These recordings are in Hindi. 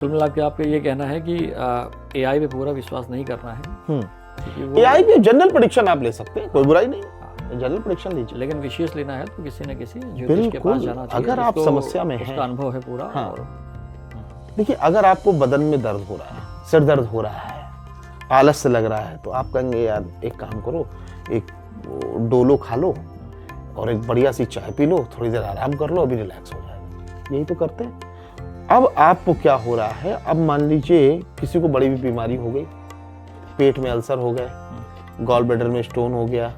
कुल मिला के आपका ये कहना है कि एआई पे पूरा विश्वास नहीं करना है। एआई के जनरल प्रेडिक्शन आप ले सकते हैं, कोई बुराई नहीं, जनरल प्रेडिक्शन लीजिए, लेकिन विशेष लेना है तो किसी न किसी ज्योतिष के पास जाना चाहिए। अगर आप समस्या में हैं, उसका अनुभव है पूरा। हाँ। देखिए, अगर आपको बदन में दर्द हो रहा है, सिर दर्द हो रहा है, आलस लग रहा है, तो आप कहेंगे यार एक काम करो, एक डोलो खा लो और एक बढ़िया सी चाय पी लो, थोड़ी देर आराम कर लो, अभी रिलैक्स हो जाएगा। यही तो करते हैं। अब आपको क्या हो रहा है, अब मान लीजिए किसी को बड़ी भी बीमारी हो गई, पेट में अल्सर हो गए, गॉल ब्लैडर में स्टोन हो गया,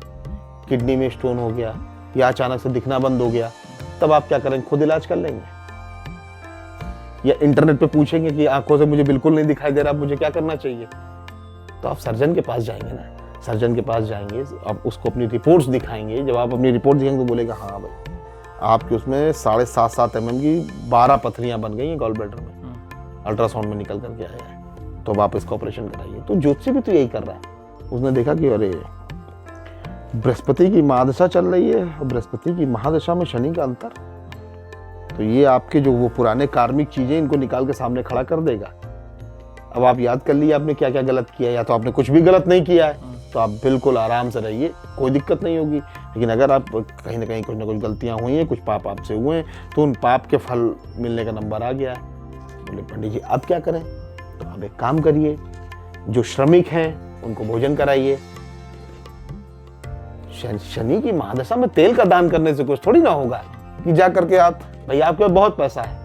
किडनी में स्टोन हो गया, या अचानक से दिखना बंद हो गया, तब आप क्या करेंगे? खुद इलाज कर लेंगे या इंटरनेट पे पूछेंगे कि आंखों से मुझे बिल्कुल नहीं दिखाई दे रहा, मुझे क्या करना चाहिए? तो आप सर्जन के पास जाएंगे ना, सर्जन के पास जाएंगे, आप उसको अपनी रिपोर्ट्स दिखाएंगे। जब आप अपनी रिपोर्ट दिखाएंगे तो बोलेगा हाँ भाई, आपकी उसमें 7.5 mm की 12 पथरियां बन गई हैं गॉल ब्लैडर में, अल्ट्रासाउंड में निकल करके आया है, तो अब आप इसका ऑपरेशन कराइए। तो ज्योतिषी भी तो यही कर रहा है। उसने देखा कि अरे बृहस्पति की महादशा चल रही है और बृहस्पति की महादशा में शनि का अंतर, तो ये आपके जो वो पुराने कार्मिक चीजें इनको निकाल के सामने खड़ा कर देगा। अब आप याद कर लिए आपने क्या क्या गलत किया, या तो आपने कुछ भी गलत नहीं किया है, तो आप बिल्कुल आराम से रहिए, कोई दिक्कत नहीं होगी। लेकिन अगर आप कहीं ना कहीं कुछ ना कुछ गलतियां हुई हैं, कुछ पाप आपसे हुए हैं, तो उन पाप के फल मिलने का नंबर आ गया है। बोले पंडित जी अब क्या करें? तो आप एक काम करिए, जो श्रमिक हैं उनको भोजन कराइए। शनि की महादशा में तेल का दान करने से कुछ थोड़ी ना होगा कि जा करके आप, भाई आपके पास बहुत पैसा है,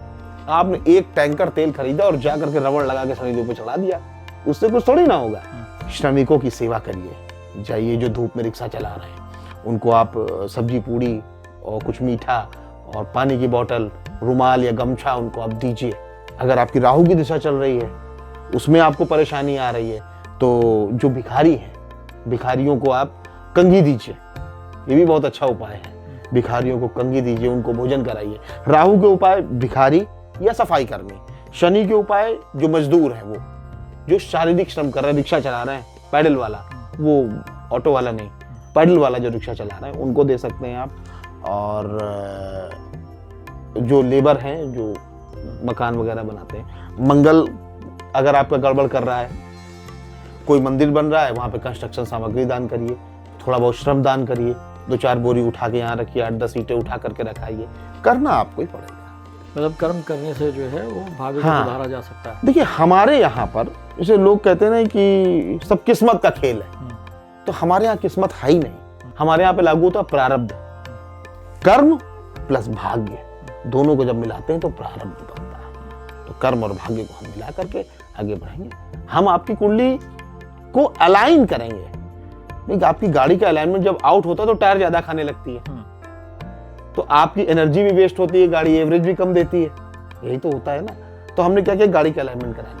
आपने एक टैंकर तेल खरीदा और जा करके रबड़ लगा के शनिदेव पे चढ़ा दिया, उससे कुछ थोड़ी ना होगा। श्रमिकों की सेवा करिए, जाइए जो धूप में रिक्शा चला रहे हैं उनको आप सब्जी पूड़ी और कुछ मीठा और पानी की बोतल, रुमाल या गमछा उनको आप दीजिए। अगर आपकी राहु की दिशा चल रही है, उसमें आपको परेशानी आ रही है, तो जो भिखारी हैं, भिखारियों को आप कंघी दीजिए, ये भी बहुत अच्छा उपाय है। भिखारियों को कंघी दीजिए, उनको भोजन कराइए। राहु के उपाय भिखारी या सफाई कर्मी, शनि के उपाय जो मजदूर है, वो जो शारीरिक श्रम कर रहे हैं, रिक्शा चला रहे हैं, पैडल वाला, वो ऑटो वाला नहीं, पैडल वाला जो रिक्शा चला रहे हैं, उनको दे सकते हैं आप। और जो लेबर हैं, जो मकान वगैरह बनाते हैं, मंगल अगर आपका गड़बड़ कर रहा है, कोई मंदिर बन रहा है, वहां पे कंस्ट्रक्शन सामग्री दान करिए, थोड़ा बहुत श्रम दान करिए, 2-4 बोरी उठा के यहाँ रखिए, 8-10 ईंटें उठा करके रखाइए, करना आपको ही पड़ेगा। मतलब कर्म करने से जो है वो भाग्य को सुधारा जा सकता है। देखिए हमारे यहाँ पर जैसे लोग कहते हैं ना कि सब किस्मत का खेल है, तो हमारे यहाँ किस्मत है ही नहीं। हमारे यहाँ पे लागू होता है प्रारब्ध, कर्म प्लस भाग्य, दोनों को जब मिलाते हैं तो प्रारब्ध बनता है। तो कर्म और भाग्य को हम मिला करके आगे बढ़ेंगे। हम आपकी कुंडली को अलाइन करेंगे। आपकी गाड़ी का अलाइनमेंट जब आउट होता है तो टायर ज्यादा खाने लगती है, तो आपकी एनर्जी भी वेस्ट होती है, गाड़ी एवरेज भी कम देती है, यही तो होता है ना। तो हमने क्या किया, गाड़ी का अलाइनमेंट करा लिया।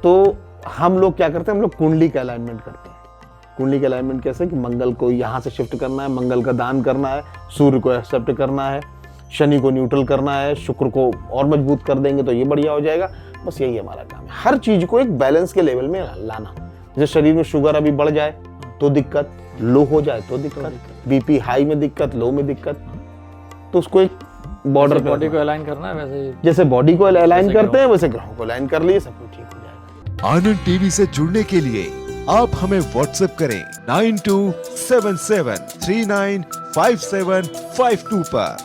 तो हम लोग क्या करते हैं, हम लोग कुंडली का अलाइनमेंट करते हैं। कुंडली का अलाइनमेंट कैसे कि मंगल को यहाँ से शिफ्ट करना है, मंगल का दान करना है, सूर्य को एक्सेप्ट करना है, शनि को न्यूट्रल करना है, शुक्र को और मजबूत कर देंगे तो ये बढ़िया हो जाएगा। बस यही हमारा काम है, हर चीज को एक बैलेंस के लेवल में लाना। जैसे शरीर में शुगर अभी बढ़ जाए तो दिक्कत, लो हो जाए तो दिक्कत, बीपी हाई में दिक्कत, लो में दिक्कत, तो उसको एक बॉर्डर पे बॉडी को अलाइन करना है। वैसे जैसे बॉडी को अलाइन करते हैं, वैसे ग्रहों को अलाइन कर लिए, सब कुछ ठीक हो जाएगा। आनंद टीवी से जुड़ने के लिए आप हमें व्हाट्सएप करें 9277395752 पर।